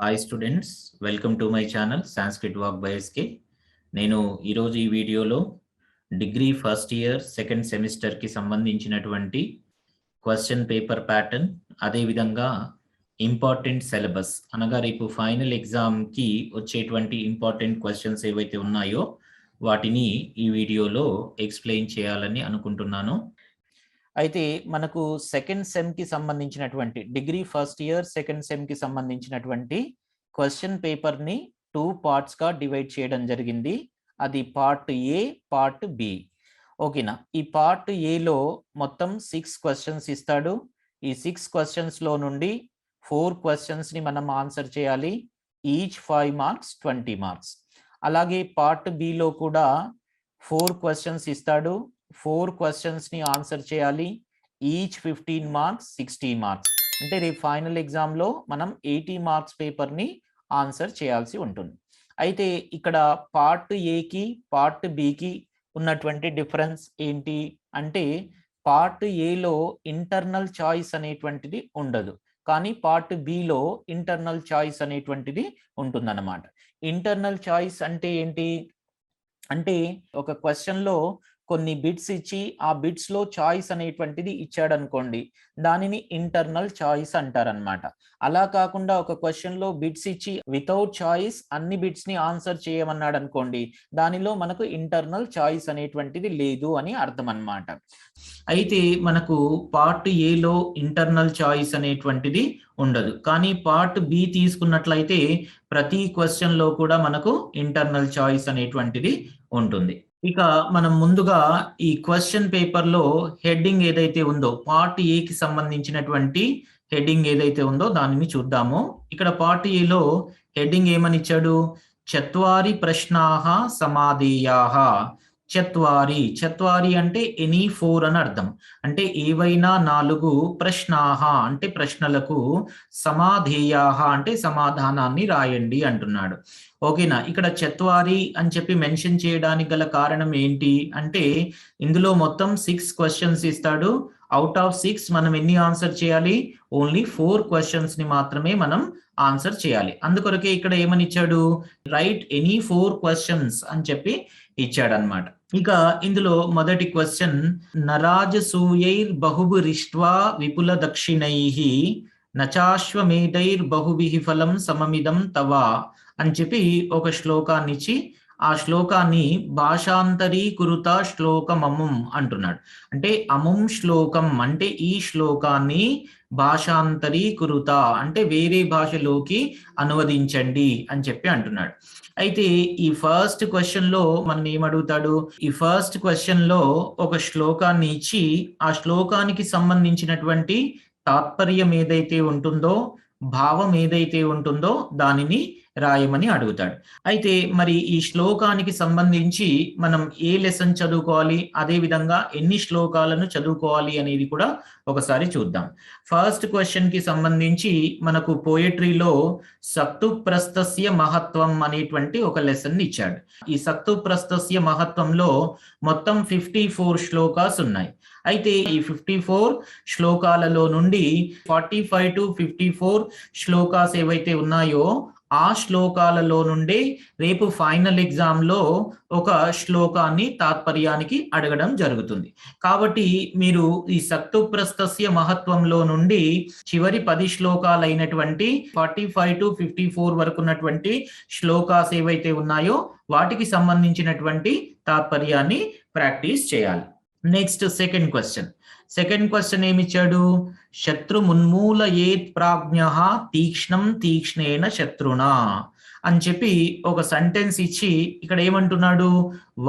Hi students, welcome to my channel Sanskrit walk by SK. నేను ఈరోజు ఈ వీడియోలో డిగ్రీ ఫస్ట్ ఇయర్ సెకండ్ సెమిస్టర్కి సంబంధించినటువంటి క్వశ్చన్ పేపర్ ప్యాటర్న్, అదేవిధంగా ఇంపార్టెంట్ సిలబస్ అనగా రేపు ఫైనల్ ఎగ్జామ్కి వచ్చేటువంటి ఇంపార్టెంట్ క్వశ్చన్స్ ఏవైతే ఉన్నాయో వాటిని ఈ వీడియోలో ఎక్స్ప్లెయిన్ చేయాలని అనుకుంటున్నాను. అయితే మనకు సెకండ్ సెమ్కి సంబంధించినటువంటి డిగ్రీ ఫస్ట్ ఇయర్ సెకండ్ సెమ్కి సంబంధించినటువంటి క్వశ్చన్ పేపర్ని 2 పార్ట్స్గా డివైడ్ చేయడం జరిగింది. అది పార్ట్ ఏ, పార్ట్ బి. ఓకేనా? ఈ పార్ట్ ఏలో మొత్తం 6 క్వశ్చన్స్ ఇస్తాడు. ఈ 6 క్వశ్చన్స్లో నుండి 4 క్వశ్చన్స్ని మనం ఆన్సర్ చేయాలి. Each 5 marks 20 marks. అలాగే పార్ట్ బిలో కూడా 4 క్వశ్చన్స్ ఇస్తాడు. 4 క్వశ్చన్స్ని ఆన్సర్ చేయాలి. Each 15 marks 60 marks. అంటే రేపు ఫైనల్ ఎగ్జామ్లో మనం 80 మార్క్స్ పేపర్ని ఆన్సర్ చేయాల్సి ఉంటుంది. అయితే ఇక్కడ పార్ట్ ఏకి పార్ట్ బికి ఉన్నటువంటి డిఫరెన్స్ ఏంటి అంటే, పార్ట్ ఏలో ఇంటర్నల్ చాయిస్ అనేటువంటిది ఉండదు, కానీ పార్ట్ బిలో ఇంటర్నల్ చాయిస్ అనేటువంటిది ఉంటుందన్నమాట. ఇంటర్నల్ చాయిస్ అంటే ఏంటి అంటే, ఒక క్వశ్చన్లో కొన్ని బిట్స్ ఇచ్చి ఆ బిట్స్లో చాయిస్ అనేటువంటిది ఇచ్చాడు అనుకోండి, దానిని ఇంటర్నల్ చాయిస్ అంటారనమాట. అలా కాకుండా ఒక క్వశ్చన్లో బిట్స్ ఇచ్చి వితౌట్ చాయిస్ అన్ని బిట్స్ని ఆన్సర్ చేయమన్నాడు అనుకోండి, దానిలో మనకు ఇంటర్నల్ చాయిస్ అనేటువంటిది లేదు అని అర్థం అన్నమాట. అయితే మనకు పార్ట్ ఏలో ఇంటర్నల్ చాయిస్ అనేటువంటిది ఉండదు, కానీ పార్ట్ బి తీసుకున్నట్లయితే ప్రతి క్వశ్చన్లో కూడా మనకు ఇంటర్నల్ చాయిస్ అనేటువంటిది ఉంటుంది. ఇక మనం ముందుగా ఈ క్వశ్చన్ పేపర్లో హెడ్డింగ్ ఏదైతే ఉందో, పార్ట్ ఏకి సంబంధించినటువంటి హెడ్డింగ్ ఏదైతే ఉందో దానిని చూద్దాము. ఇక్కడ పార్ట్ ఏలో హెడ్డింగ్ ఏమని ఇచ్చాడు? చత్వారి ప్రశ్నాః సమాధేయాః. చత్వారి అంటే ఎనీ 4 అని అర్థం. అంటే ఏవైనా 4 ప్రశ్నాః అంటే ప్రశ్నలకు, సమాధేయాః అంటే సమాధానాన్ని రాయండి అంటున్నాడు. ఓకేనా? ఇక్కడ చత్వారి అని చెప్పి మెన్షన్ చేయడానికి గల కారణం ఏంటి అంటే, ఇందులో మొత్తం 6 క్వశ్చన్స్ ఇస్తాడు. అవుట్ ఆఫ్ 6 మనం ఎన్ని ఆన్సర్ చేయాలి? ఓన్లీ 4 క్వశ్చన్స్ ని మాత్రమే మనం ఆన్సర్ చేయాలి. అందుకొరకే ఇక్కడ ఏమని ఇచ్చాడు? రైట్ ఎనీ 4 క్వశ్చన్స్ అని చెప్పి ఇచ్చాడనమాట. ఇక ఇందులో మొదటి క్వశ్చన్, నరాజసూయైర్ బహుభిరిష్ట్వా విపుల దక్షిణైః నచాశ్వమేధైర్ బహుభిః ఫలం సమమిదం తవ అని చెప్పి ఒక శ్లోకాన్ని ఇచ్చి, ఆ శ్లోకాన్ని భాషాంతరీకృత శ్లోకమముం అంటున్నాడు. అంటే అముం శ్లోకం అంటే ఈ శ్లోకాన్ని భాషాంతరీకృత అంటే వేరే భాషలోకి అనువదించండి అని చెప్పి అంటున్నాడు. అయితే ఈ ఫస్ట్ క్వశ్చన్ లో మనం ఏమడుగుతాడు? ఈ ఫస్ట్ క్వశ్చన్ లో ఒక శ్లోకాన్ని ఇచ్చి ఆ శ్లోకానికి సంబంధించినటువంటి తాత్పర్యం ఏదైతే ఉంటుందో, భావం ఏదైతే ఉంటుందో దానిని రాయమని అడుగుతాడు. అయితే మరి ఈ శ్లోకానికి సంబంధించి మనం ఏ లెసన్ చదువుకోవాలి, అదే విధంగా ఎన్ని శ్లోకాలను చదువుకోవాలి అనేది కూడా ఒకసారి చూద్దాం. ఫస్ట్ క్వశ్చన్ కి సంబంధించి మనకు పోయట్రీలో సక్తుప్రస్థస్య మహత్వం అనేటువంటి ఒక లెసన్ ఇచ్చాడు. ఈ సక్తుప్రస్థస్య మహత్వంలో మొత్తం 54 శ్లోకాస్ ఉన్నాయి. అయితే ఈ 54 శ్లోకాలలో నుండి 45 to 54 శ్లోకాస్ ఏవైతే ఉన్నాయో ఆ శ్లోకాలలో నుండి రేపు ఫైనల్ ఎగ్జామ్ లో ఒక శ్లోకాన్ని తాత్పర్యానికి అడగడం జరుగుతుంది. కాబట్టి మీరు ఈ సక్తుప్రస్థస్య మహత్వంలో నుండి చివరి 10 శ్లోకాలైనటువంటి 45 to 54 వరకు ఉన్నటువంటి శ్లోకాస్ ఏవైతే ఉన్నాయో వాటికి సంబంధించినటువంటి తాత్పర్యాన్ని ప్రాక్టీస్ చేయాలి. నెక్స్ట్ సెకండ్ క్వశ్చన్ ఏమిచ్చాడు? శత్రుమున్మూలయేత్ ప్రాజ్ఞః తీక్ష్ణం తీక్ష్ణేన శత్రునా అని చెప్పి ఒక సెంటెన్స్ ఇచ్చి ఇక్కడ ఏమంటున్నాడు?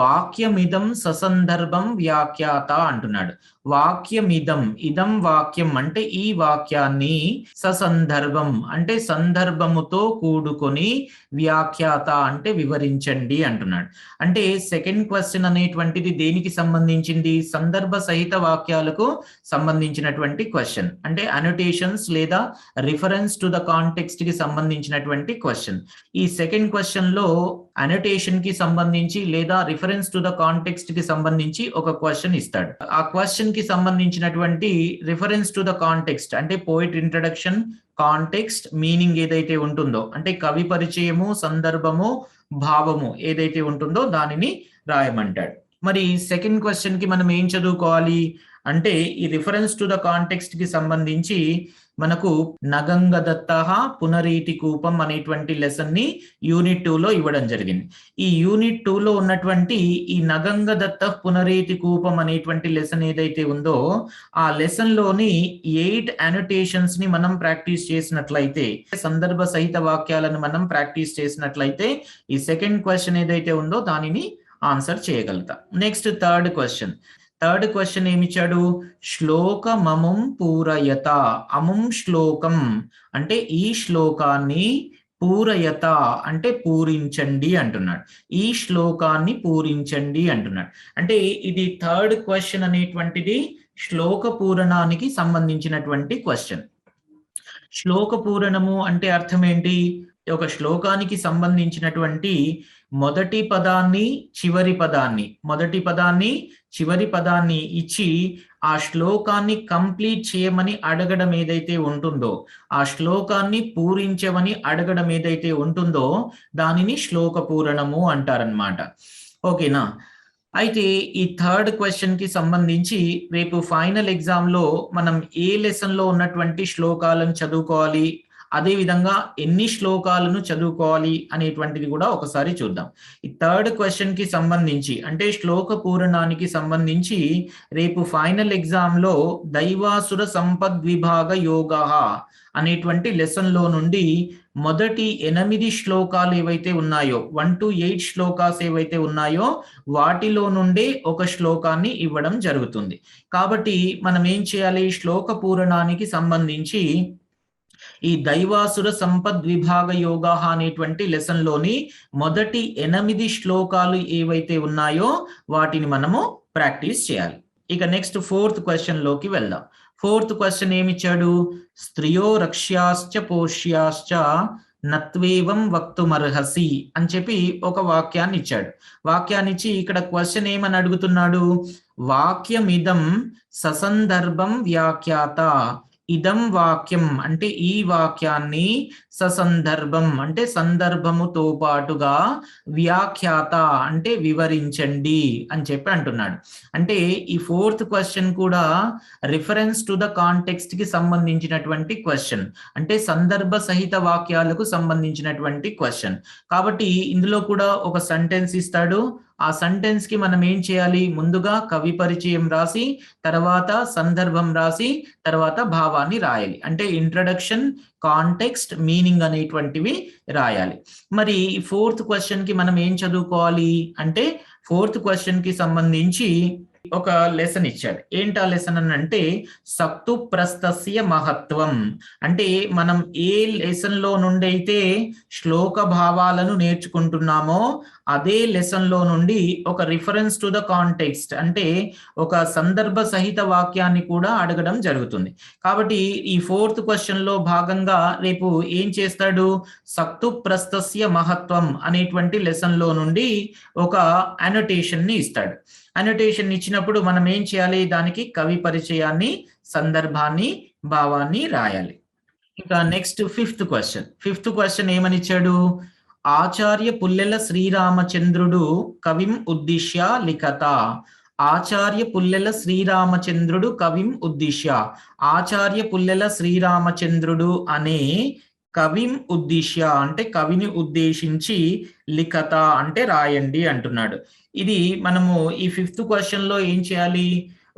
వాక్యమిదం ససందర్భం వ్యాఖ్యాత అంటున్నాడు. వాక్యమిదం, ఇదం వాక్యం అంటే ఈ వాక్యాన్ని, ససందర్భం అంటే సందర్భముతో కూడుకొని, వ్యాఖ్యాత అంటే వివరించండి అంటున్నాడు. అంటే సెకండ్ క్వశ్చన్ అనేటువంటిది దేనికి సంబంధించింది? సందర్భ సహిత వాక్యాలకు సంబంధించినటువంటి క్వశ్చన్. అంటే అనోటేషన్స్ లేదా రిఫరెన్స్ టు ద కాంటెక్స్ట్ కి సంబంధించినటువంటి క్వశ్చన్. ఈ ఈ సెకండ్ క్వశ్చన్ లో అనోటేషన్ కి సంబంధించి లేదా రిఫరెన్స్ టు ద కాంటెక్స్ట్ కి సంబంధించి ఒక క్వశ్చన్ ఇస్తాడు. ఆ క్వశ్చన్ కి సంబంధించినటువంటి రిఫరెన్స్ టు ద కాంటెక్స్ట్ అంటే పోయిట్ ఇంట్రడక్షన్, కాంటెక్స్ట్, మీనింగ్ ఏదైతే ఉంటుందో అంటే కవి పరిచయము, సందర్భము, భావము ఏదైతే ఉంటుందో దానిని రాయమంటాడు. మరి సెకండ్ క్వశ్చన్ కి మనం ఏం చదువుకోవాలి అంటే ఈ రిఫరెన్స్ టు ద కాంటెక్స్ట్ కి సంబంధించి మనకు నగంగదత్త పునరీతి కూపం అనేటువంటి లెసన్ ని యూనిట్ 2 లో ఇవ్వడం జరిగింది. ఈ యూనిట్ 2 లో ఉన్నటువంటి ఈ నగంగదత్త పునరీతి కూపం అనేటువంటి లెసన్ ఏదైతే ఉందో ఆ లెసన్ లోని 8 అనోటేషన్స్ ని మనం ప్రాక్టీస్ చేసినట్లయితే, సందర్భ సహిత వాక్యాలను మనం ప్రాక్టీస్ చేసినట్లయితే ఈ సెకండ్ క్వశ్చన్ ఏదైతే ఉందో దానిని ఆన్సర్ చేయగలుగుతాం. నెక్స్ట్ థర్డ్ క్వశ్చన్ ఏమిచ్చాడు? శ్లోకమముం పూరయత. అముం శ్లోకం అంటే ఈ శ్లోకాన్ని, పూరయత అంటే పూరించండి అంటున్నాడు. ఈ శ్లోకాన్ని పూరించండి అంటున్నాడు. అంటే ఇది థర్డ్ క్వశ్చన్ అనేటువంటిది శ్లోక పూరణానికి సంబంధించినటువంటి క్వశ్చన్. శ్లోక పూరణము అంటే అర్థం ఏంటి? ఒక శ్లోకానికి సంబంధించినటువంటి మొదటి పదాన్ని చివరి పదాన్ని ఇచ్చి ఆ శ్లోకాన్ని కంప్లీట్ చేయమని అడగడం ఏదైతే ఉంటుందో, ఆ శ్లోకాన్ని పూరించమని అడగడం ఏదైతే ఉంటుందో దానిని శ్లోక పూరణము అంటారనమాట. ఓకేనా? అయితే ఈ థర్డ్ క్వశ్చన్ కి సంబంధించి రేపు ఫైనల్ ఎగ్జామ్ లో మనం ఏ లెసన్ లో ఉన్నటువంటి శ్లోకాలను చదువుకోవాలి, అదే విధంగా ఎన్ని శ్లోకాలను చదువుకోవాలి అనేటువంటిది కూడా ఒకసారి చూద్దాం. ఈ థర్డ్ క్వశ్చన్ కి సంబంధించి అంటే శ్లోక పూరణానికి సంబంధించి రేపు ఫైనల్ ఎగ్జామ్ లో దైవాసుర సంపద్విభాగ యోగ అనేటువంటి లెసన్ లో నుండి మొదటి 8 శ్లోకాలు ఏవైతే ఉన్నాయో 1 to 8 శ్లోకాస్ ఏవైతే ఉన్నాయో వాటిలో నుండే ఒక శ్లోకాన్ని ఇవ్వడం జరుగుతుంది. కాబట్టి మనం ఏం చేయాలి? శ్లోక పూరణానికి సంబంధించి ఈ దైవాసుర సంపద్విభాగ యోగ అనేటువంటి లెసన్ లోని మొదటి 8 శ్లోకాలు ఏవైతే ఉన్నాయో వాటిని మనము ప్రాక్టీస్ చేయాలి. ఇక నెక్స్ట్ ఫోర్త్ క్వశ్చన్ లోకి వెళ్దాం. Fourth question ఏమిచ్చాడు? స్త్రియో రక్ష్యాశ్చ పోష్యాశ్చ నత్వేవం వక్తుమర్హసి అని చెప్పి ఒక వాక్యాన్ని ఇచ్చాడు. వాక్యాన్ని ఇచ్చి ఇక్కడ క్వశ్చన్ ఏమని అడుగుతున్నాడు? వాక్యమిదం ససందర్భం వ్యాఖ్యాత. ఇదం వాక్యం అంటే ఈ వాక్యాన్ని, ససందర్భం అంటే సందర్భముతో పాటుగా, వ్యాఖ్యాత అంటే వివరించండి అని చెప్పి అంటున్నాడు. అంటే ఈ ఫోర్త్ క్వశ్చన్ కూడా రిఫరెన్స్ టు ద కాంటెక్స్ట్ కి సంబంధించినటువంటి క్వశ్చన్, అంటే సందర్భ సహిత వాక్యాలకు సంబంధించినటువంటి క్వశ్చన్. కాబట్టి ఇందులో కూడా ఒక సెంటెన్స్ ఇస్తాడు. ఆ సెంటెన్స్ కి మనం ఏం చేయాలి? ముందుగా కవి పరిచయం రాసి, తర్వాత సందర్భం రాసి, తర్వాత భావాన్ని రాయాలి. అంటే ఇంట్రడక్షన్, కాంటెక్స్ట్, మీనింగ్ అనేటువంటివి రాయాలి. మరి ఫోర్త్ క్వశ్చన్ కి మనం ఏం చదువుకోవాలి అంటే ఫోర్త్ క్వశ్చన్ కి సంబంధించి ఒక లెసన్ ఇచ్చాడు. ఏంటి ఆ లెసన్ అని అంటే సక్తు ప్రస్థస్య మహత్వం. అంటే మనం ఏ లెసన్ లో నుండి అయితే శ్లోక భావాలను నేర్చుకుంటున్నామో అదే లెసన్ లో నుండి ఒక రిఫరెన్స్ టు ద కాంటెక్స్ట్ అంటే ఒక సందర్భ సహిత వాక్యాన్ని కూడా అడగడం జరుగుతుంది. కాబట్టి ఈ ఫోర్త్ క్వశ్చన్ లో భాగంగా రేపు ఏం చేస్తాడు? సక్తు ప్రస్థస్య మహత్వం అనేటువంటి లెసన్ లో నుండి ఒక అనోటేషన్ ని ఇస్తాడు. అనోటేషన్ ఇచ్చినప్పుడు మనం ఏం చేయాలి? దానికి కవి పరిచయాన్ని, సందర్భాన్ని, భావాన్ని రాయాలి. ఇంకా నెక్స్ట్ ఫిఫ్త్ క్వశ్చన్ ఏమని ఇచ్చాడు? ఆచార్య పుల్లెల శ్రీరామచంద్రుడు కవిం ఉద్దిశ్య లిఖత. ఆచార్య పుల్లెల శ్రీరామచంద్రుడు కవిం ఉద్దిశ్య. ఆచార్య పుల్లెల శ్రీరామచంద్రుడు అనే కవిం ఉద్దిశ్య అంటే కవిని ఉద్దేశించి, లిఖత అంటే రాయండి అంటున్నాడు. ఇది మనము ఈ ఫిఫ్త్ క్వశ్చన్ లో ఏం చేయాలి?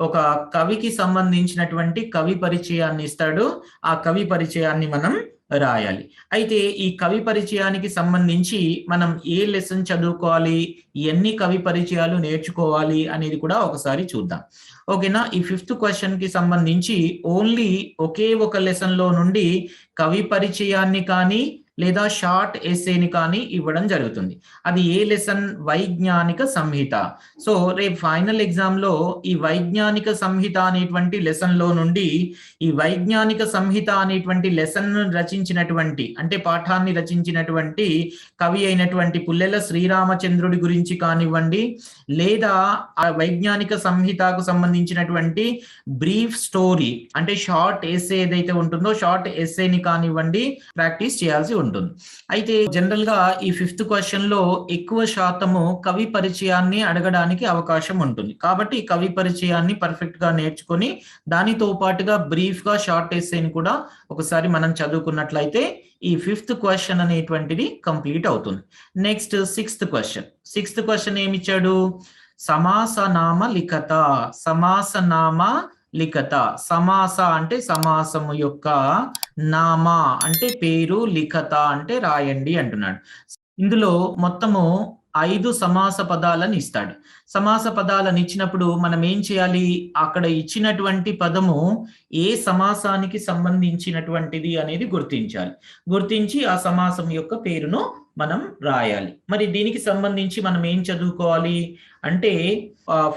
ఒక కవికి సంబంధించినటువంటి కవి పరిచయాన్ని ఇస్తాడు. ఆ కవి పరిచయాన్ని మనం రాయాలి. అయితే ఈ కవి పరిచయానికి సంబంధించి మనం ఏ లెసన్ చదువుకోవాలి, ఎన్ని కవి పరిచయాలు నేర్చుకోవాలి అనేది కూడా ఒకసారి చూద్దాం. ఓకేనా? ఈ ఫిఫ్త్ క్వశ్చన్ కి సంబంధించి ఓన్లీ ఒకే ఒక లెసన్ లో నుండి కవి పరిచయాన్ని కానీ లేదా షార్ట్ ఎస్సేని కానీ ఇవ్వడం జరుగుతుంది. అది ఏ లెసన్? వైజ్ఞానిక సంహిత. సో రేపు ఫైనల్ ఎగ్జామ్ లో ఈ వైజ్ఞానిక సంహిత అనేటువంటి లెసన్ లో నుండి ఈ వైజ్ఞానిక సంహిత అనేటువంటి లెసన్ రచించినటువంటి అంటే పాఠాన్ని రచించినటువంటి కవి అయినటువంటి పుల్లెల శ్రీరామచంద్రుడి గురించి కానివ్వండి, లేదా ఆ వైజ్ఞానిక సంహితకు సంబంధించినటువంటి బ్రీఫ్ స్టోరీ అంటే షార్ట్ ఎస్సే ఏదైతే ఉంటుందో షార్ట్ ఎస్సేని కానివ్వండి ప్రాక్టీస్ చేయాల్సి ఉంటుంది. అయితే జనరల్ గా ఈ 5th క్వశ్చన్ లో ఎక్కువ శాతము కవి పరిచయాన్ని అడగడానికి అవకాశం ఉంటుంది. కాబట్టి కవి పరిచయాన్ని పర్ఫెక్ట్ గా నేర్చుకొని దానితో పాటుగా బ్రీఫ్ గా షార్ట్ ఎస్సేని కూడా ఒకసారి మనం చదువుకున్నట్లయితే ఈ 5th క్వశ్చన్ అనేటువంటిది కంప్లీట్ అవుతుంది. Next 6th question. 6th question ఏమిచ్చాడు? సమాసనామ లిఖత. సమాసనామ లిఖత. సమాస అంటే సమాసము యొక్క, నామ అంటే పేరు, లిఖత అంటే రాయండి అంటున్నాడు. ఇందులో మొత్తము 5 సమాస పదాలను ఇస్తాడు. సమాస పదాలను ఇచ్చినప్పుడు మనం ఏం చేయాలి? అక్కడ ఇచ్చినటువంటి పదము ఏ సమాసానికి సంబంధించినటువంటిది అనేది గుర్తించాలి. గుర్తించి ఆ సమాసం యొక్క పేరును మనం రాయాలి. మరి దీనికి సంబంధించి మనం ఏం చదువుకోవాలి అంటే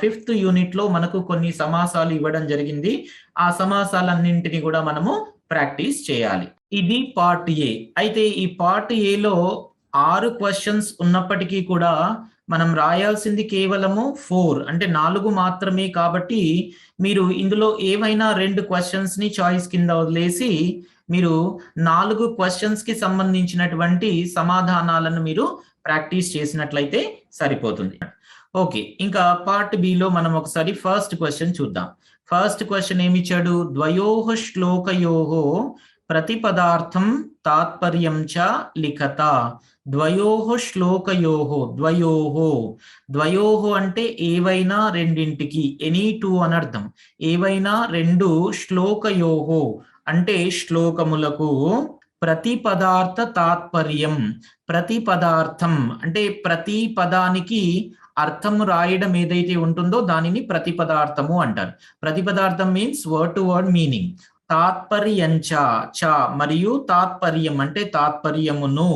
5th యూనిట్ లో మనకు కొన్ని సమాసాలు ఇవ్వడం జరిగింది. ఆ సమాసాలన్నింటినీ కూడా మనము ప్రాక్టీస్ చేయాలి. ఇది పార్ట్ ఏ. అయితే ఈ పార్ట్ ఏలో 6 క్వశ్చన్స్ ఉన్నప్పటికీ కూడా మనం రాయాల్సింది కేవలము 4 అంటే 4 మాత్రమే. కాబట్టి మీరు ఇందులో ఏవైనా 2 క్వశ్చన్స్ ని చాయిస్ కింద వదిలేసి మీరు 4 క్వశ్చన్స్ కి సంబంధించినటువంటి సమాధానాలను మీరు ప్రాక్టీస్ చేసినట్లయితే సరిపోతుంది. ఓకే, ఇంకా పార్ట్ బిలో మనం ఒకసారి ఫస్ట్ క్వశ్చన్ చూద్దాం. ఫస్ట్ క్వశ్చన్ ఏమిచ్చాడు? ద్వయోః శ్లోకయోః ప్రతిపదార్థం తాత్పర్యం చ లిఖత. ద్వయోః శ్లోకయోః. ద్వయోః అంటే ఏవైనా రెండింటికి, ఎనీ టూ అనర్థం. ఏవైనా 2 శ్లోకయోః అంటే శ్లోకములకు ప్రతిపదార్థ తాత్పర్యం. ప్రతిపదార్థం అంటే ప్రతి పదానికి అర్థం రాయడం ఏదైతే ఉంటుందో దానిని ప్రతిపదార్థము అంటారు. ప్రతిపదార్థం means word to word meaning. తాత్పర్యంచ, చ మరియు తాత్పర్యం అంటే తాత్పర్యమును,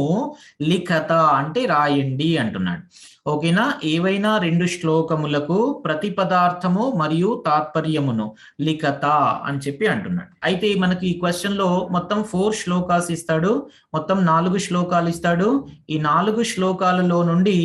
లిఖత అంటే రాయండి అంటున్నాడు. ఓకేనా? ఏవైనా 2 శ్లోకములకు ప్రతిపదార్థము మరియు తాత్పర్యమును లిఖత అని చెప్పి అంటున్నాడు. అయితే మనకి ఈ క్వశ్చన్ లో మొత్తం 4 శ్లోకాస్ ఇస్తాడు. మొత్తం 4 శ్లోకాలు ఇస్తాడు. ఈ 4 శ్లోకాలలో నుండి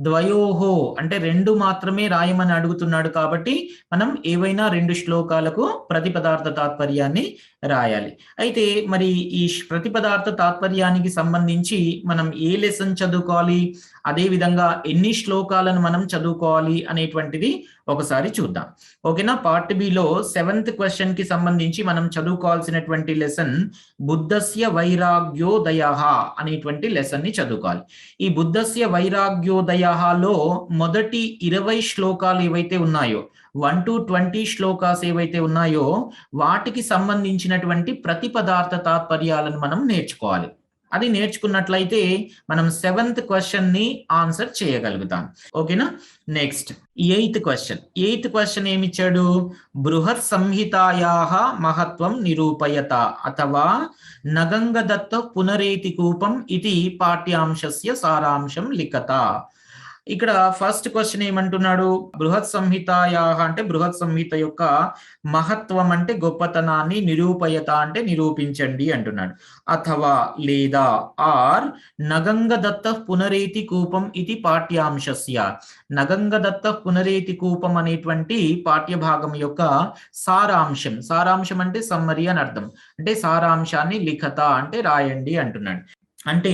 ద్వయోహో అంటే 2 మాత్రమే రాయమని అడుగుతున్నాడు. కాబట్టి మనం ఏవైనా 2 శ్లోకాలకు ప్రతిపదార్థ తాత్పర్యాన్ని రాయాలి. అయితే మరి ఈ ప్రతిపదార్థ తాత్పర్యానికి సంబంధించి మనం ఏ లెసన్ చదువుకోవాలి, అదే విధంగా ఎన్ని శ్లోకాలను మనం చదువుకోవాలి అనేటువంటిది ఒకసారి చూద్దాం. ఓకేనా? పార్ట్ బిలో 7th క్వశ్చన్ కి సంబంధించి మనం చదువుకోవాల్సినటువంటి లెసన్ బుద్ధస్య వైరాగ్యోదయః అనేటువంటి లెసన్ ని చదువుకోవాలి. ఈ బుద్ధస్య వైరాగ్యోదయఃలో మొదటి 20 శ్లోకాలు ఏవైతే ఉన్నాయో 1 to 20 శ్లోకాస్ ఏవైతే ఉన్నాయో వాటికి సంబంధించినటువంటి ప్రతిపదార్థ తాత్పర్యాలను మనం నేర్చుకోవాలి. అది నేర్చుకున్నట్లయితే మనం 7th క్వశ్చన్ ని ఆన్సర్ చేయగలుగుతాం. ఓకేనా? Next 8th question. 8th question ఏమిచ్చాడు? బృహత్ సంహితాయాః మహత్వం నిరూపయత అథవా నగంగదత్త పునరేతి కూపం ఇది పాఠ్యాంశస్య సారాంశం లిఖత. ఇక్కడ ఫస్ట్ క్వశ్చన్ ఏమంటున్నాడు? బృహత్ సంహితాయాః అంటే బృహత్ సంహిత యొక్క మహత్వం అంటే గొప్పతనాన్ని, నిరూపయత అంటే నిరూపించండి అంటున్నాడు. అథవా లేదా ఆర్ నగంగదత్త పునరేతి కూపం ఇది పాఠ్యాంశస్య. నగంగదత్త పునరేతి కూపం అనేటువంటి పాఠ్యభాగం యొక్క సారాంశం. సారాంశం అంటే సమ్మరీ అని అర్థం. అంటే సారాంశాన్ని లిఖత అంటే రాయండి అంటున్నాడు. అంటే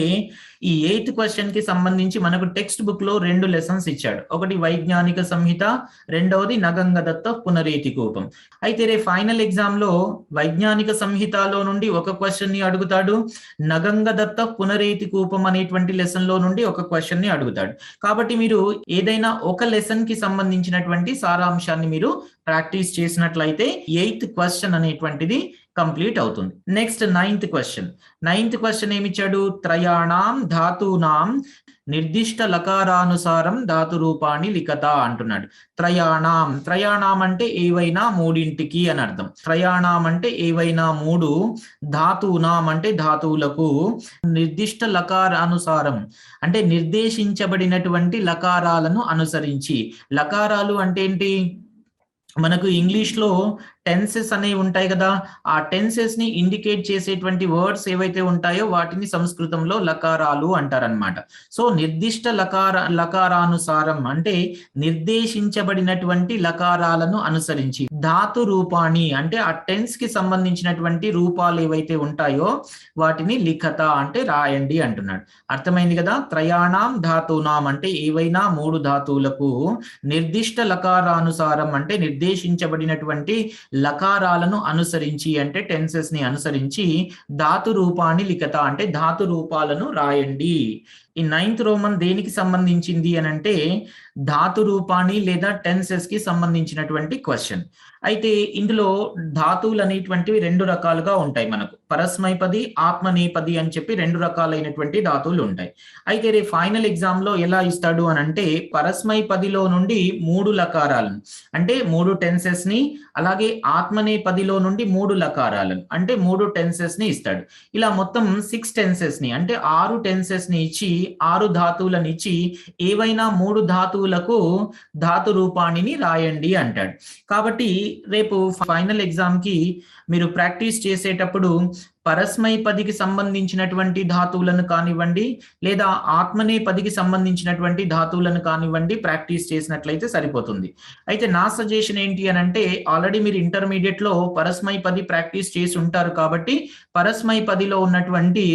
ఈ 8th క్వశ్చన్ కి సంబంధించి మనకు టెక్స్ట్ బుక్ లో 2 లెసన్స్ ఇచ్చాడు. ఒకటి వైజ్ఞానిక సంహిత, రెండవది నగంగదత్త పునరేతి కూపం. అయితే రే ఫైనల్ ఎగ్జామ్ లో వైజ్ఞానిక సంహితలో నుండి ఒక క్వశ్చన్ ని అడుగుతాడు, నగంగదత్త పునరేతి కూపం అనేటువంటి లెసన్ లో నుండి ఒక క్వశ్చన్ ని అడుగుతాడు. కాబట్టి మీరు ఏదైనా ఒక లెసన్ కి సంబంధించినటువంటి సారాంశాన్ని మీరు ప్రాక్టీస్ చేసినట్లయితే 8th క్వశ్చన్ అనేటువంటిది కంప్లీట్ అవుతుంది. Next 9th question. 9th question ఏమిచ్చాడు? త్రయాణం ధాతూనాం నిర్దిష్ట లకారానుసారం ధాతు రూపాన్ని లిఖత అంటున్నాడు. త్రయాణం అంటే ఏవైనా మూడింటికి అని అర్థం. త్రయాణం అంటే ఏవైనా మూడు, ధాతూనాం అంటే ధాతువులకు, నిర్దిష్ట లకారానుసారం అంటే నిర్దేశించబడినటువంటి లకారాలను అనుసరించి. లకారాలు అంటే ఏంటి? మనకు ఇంగ్లీష్ లో టెన్సెస్ అనేవి ఉంటాయి కదా, ఆ టెన్సెస్ ని ఇండికేట్ చేసేటువంటి వర్డ్స్ ఏవైతే ఉంటాయో వాటిని సంస్కృతంలో లకారాలు అంటారనమాట. సో నిర్దిష్ట లకారానుసారం అంటే నిర్దేశించబడినటువంటి లకారాలను అనుసరించి, ధాతు రూపాన్ని అంటే ఆ టెన్స్ కి సంబంధించినటువంటి రూపాలు ఏవైతే ఉంటాయో వాటిని లిఖత అంటే రాయండి అంటున్నాడు. అర్థమైంది కదా? త్రయాణం ధాతూనాం అంటే ఏవైనా మూడు ధాతువులకు, నిర్దిష్ట లకారానుసారం అంటే నిర్దేశించబడినటువంటి లకారాలను అనుసరించి అంటే టెన్సెస్ ని అనుసరించి, ధాతు రూపాన్ని లిఖత అంటే ధాతు రూపాలను రాయండి. ఈ 9th రోమన్ దేనికి సంబంధించింది అని అంటే ధాతు రూపాన్ని లేదా టెన్సెస్ కి సంబంధించినటువంటి క్వశ్చన్. అయితే ఇందులో ధాతువులు అనేటువంటివి రెండు రకాలుగా ఉంటాయి మనకు. పరస్మైపది, ఆత్మనేపది అని చెప్పి రెండు రకాలైనటువంటి ధాతువులు ఉంటాయి. అయితే రేపు ఫైనల్ ఎగ్జామ్ లో ఎలా ఇస్తాడు అని అంటే పరస్మైపదిలో నుండి మూడు లకారాలను అంటే మూడు టెన్సెస్ ని, అలాగే ఆత్మనేపదిలో నుండి మూడు లకారాలను అంటే మూడు టెన్సెస్ ని ఇస్తాడు. ఇలా మొత్తం 6 టెన్సెస్ ని అంటే 6 టెన్సెస్ ని ఇచ్చి 6 ధాతువులను ఇచ్చి ఏవైనా మూడు ధాతువులకు ధాతు రూపాన్ని రాయండి అంటాడు. కాబట్టి రేపు ఫైనల్ ఎగ్జామ్ కి మీరు ప్రాక్టీస్ చేసేటప్పుడు పరస్మైపదికి సంబంధించినటువంటి ధాతువులను కానివ్వండి లేదా ఆత్మనేపదికి సంబంధించినటువంటి ధాతువులను కానివ్వండి ప్రాక్టీస్ చేసినట్లయితే సరిపోతుంది. అయితే నా సజెషన్ ఏంటి అని అంటే ఆల్రెడీ మీరు ఇంటర్మీడియట్ లో పరస్మైపది ప్రాక్టీస్ చేసి ఉంటారు కాబట్టి పరస్మైపదిలో ఉన్నటువంటి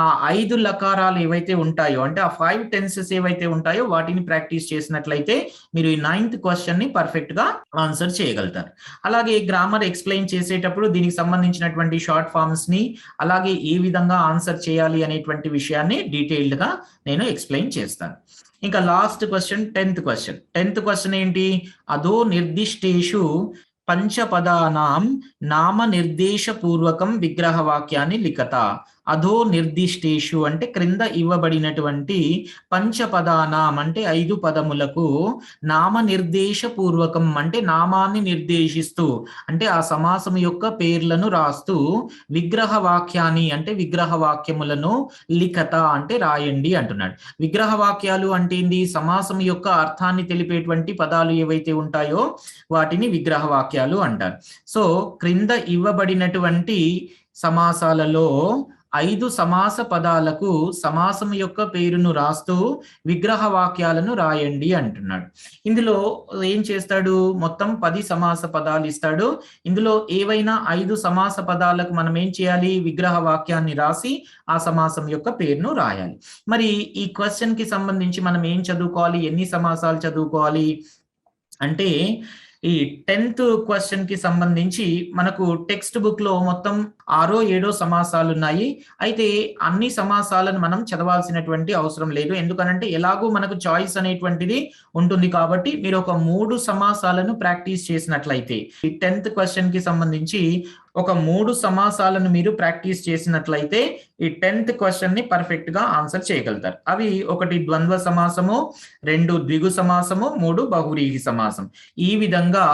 ఆ 5 లకారాలు ఏవైతే ఉంటాయో అంటే ఆ 5 టెన్సెస్ ఏవైతే ఉంటాయో వాటిని ప్రాక్టీస్ చేసినట్లయితే మీరు ఈ 9th క్వశ్చన్ ని పర్ఫెక్ట్ గా ఆన్సర్ చేయగలుగుతారు. అలాగే గ్రామర్ ఎక్స్ప్లెయిన్ చేసేటప్పుడు దీనికి సంబంధించినటువంటి షార్ట్ ఫార్మ్స్ ని అలాగే ఏ విధంగా ఆన్సర్ చేయాలి అనేటువంటి విషయాన్ని డీటెయిల్డ్ గా నేను ఎక్స్ప్లెయిన్ చేస్తాను. ఇంకా లాస్ట్ క్వశ్చన్ 10th క్వశ్చన్ ఏంటి? అదో నిర్దిష్టేషు పంచపదానాం నామ నిర్దేశ పూర్వకం విగ్రహ వాక్యాన్ని లిఖత. అధో నిర్దిష్టేషు అంటే క్రింద ఇవ్వబడినటువంటి పంచపదానాం అంటే 5 పదములకు, నామ నిర్దేశ పూర్వకం అంటే నామాన్ని నిర్దేశిస్తూ అంటే ఆ సమాసం యొక్క పేర్లను రాస్తూ, విగ్రహ వాక్యాన్ని అంటే విగ్రహ వాక్యములను లిఖత అంటే రాయండి అంటున్నాడు. విగ్రహ వాక్యాలు అంటే ఏంది? సమాసం యొక్క అర్థాన్ని తెలిపేటువంటి పదాలు ఏవైతే ఉంటాయో వాటిని విగ్రహ వాక్యాలు అంటారు. సో క్రింద ఇవ్వబడినటువంటి సమాసాలలో 5 సమాస పదాలకు సమాసం యొక్క పేరును రాస్తూ విగ్రహ వాక్యాలను రాయండి అంటున్నాడు. ఇందులో ఏం చేస్తాడు? మొత్తం 10 సమాస పదాలు ఇస్తాడు. ఇందులో ఏవైనా 5 సమాస పదాలకు మనం ఏం చేయాలి? విగ్రహ వాక్యాన్ని రాసి ఆ సమాసం యొక్క పేరును రాయాలి. మరి ఈ క్వశ్చన్ కి సంబంధించి మనం ఏం చదువుకోవాలి? ఎన్ని సమాసాలు చదువుకోవాలి అంటే ఈ 10th క్వశ్చన్ కి సంబంధించి మనకు టెక్స్ట్ బుక్ లో మొత్తం 6-7 సమాసాలు ఉన్నాయి. అయితే అన్ని సమాసాలను మనం చదవాల్సినటువంటి అవసరం లేదు. ఎందుకనంటే ఎలాగూ మనకు చాయిస్ అనేటువంటిది ఉంటుంది కాబట్టి మీరు ఒక 3 సమాసాలను ప్రాక్టీస్ చేసినట్లయితే ఈ 10th క్వశ్చన్ కి సంబంధించి ఒక 3 సమాసాలను మీరు ప్రాక్టీస్ చేసినట్లయితే ఈ 10th క్వశ్చన్ ని పర్ఫెక్ట్ గా ఆన్సర్ చేయగలుగుతారు. అవి 1 ద్వంద్వ సమాసము, 2 ద్విగు సమాసము, 3 బహువ్రీహి సమాసం. ఈ విధంగా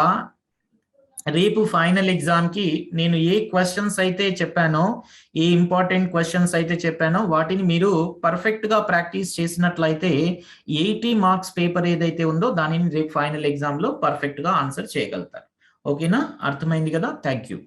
రేపు ఫైనల్ ఎగ్జామ్ కి నేను ఏ క్వశ్చన్స్ అయితే చెప్పానో, ఏ ఇంపార్టెంట్ క్వశ్చన్స్ అయితే చెప్పానో వాటిని మీరు పర్ఫెక్ట్ గా ప్రాక్టీస్ చేసినట్లయితే 80 మార్క్స్ పేపర్ ఏదైతే ఉందో దానిని రేపు ఫైనల్ ఎగ్జామ్ లో పర్ఫెక్ట్ గా ఆన్సర్ చేయగలుగుతారు. ఓకేనా? అర్థమైంది కదా? Thank you.